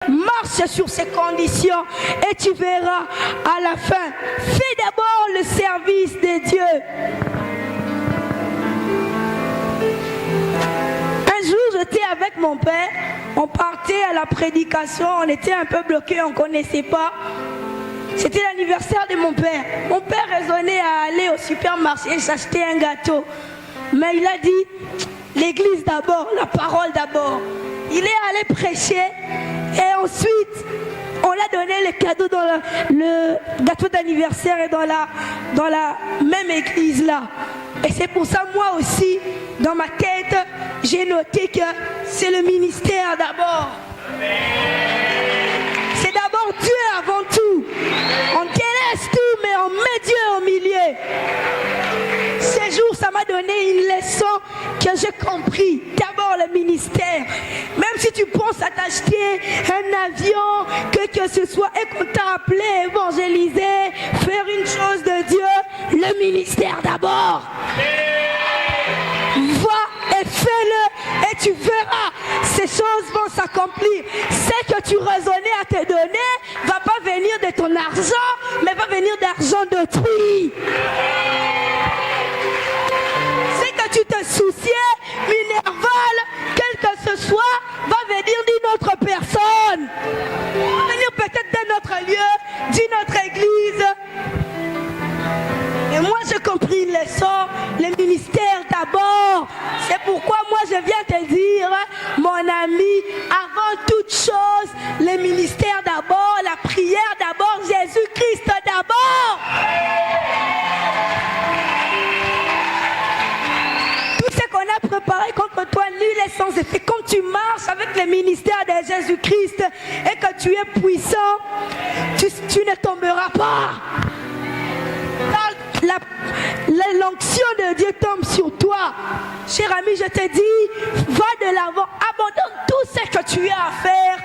marche sur ces conditions et tu verras à la fin. Fais d'abord le service de Dieu. Un jour, j'étais avec mon père, on partait à la prédication, on était un peu bloqués, on ne connaissait pas. C'était l'anniversaire de mon père. Mon père raisonnait à aller au supermarché et s'acheter un gâteau. Mais il a dit, l'église d'abord, la parole d'abord. Il est allé prêcher et ensuite, on a donné le cadeau dans le gâteau d'anniversaire et dans la même église là. Et c'est pour ça, moi aussi, dans ma tête, j'ai noté que c'est le ministère d'abord. C'est d'abord Dieu avant tout. On délaisse tout, mais on met Dieu au milieu. Ces jours, ça m'a donné une leçon que j'ai compris. D'abord le ministère. Même si tu penses à t'acheter un avion, que ce soit, et qu'on t'a appelé, évangéliser, faire une chose de Dieu, le ministère d'abord. Va et fais-le et tu verras, ces choses vont s'accomplir. Ce que tu raisonnais à te donner va pas venir de ton argent, mais va venir d'argent d'autrui. C'est que tu te souciais, Minerval, quel que ce soit, va venir d'une autre personne. Va venir peut-être d'un autre lieu, d'une autre église. Et moi j'ai compris une leçon, le ministère d'abord. C'est pourquoi moi je viens te dire, mon ami, avant toute chose, le ministère d'abord, la prière d'abord, Jésus-Christ d'abord. Tout ce qu'on a préparé contre toi, nul est sans effet. Quand tu marches avec le ministère de Jésus-Christ et que tu es puissant, tu ne tomberas pas. L'onction de Dieu tombe sur toi. Cher ami, je te dis, va de l'avant, abandonne tout ce que tu as à faire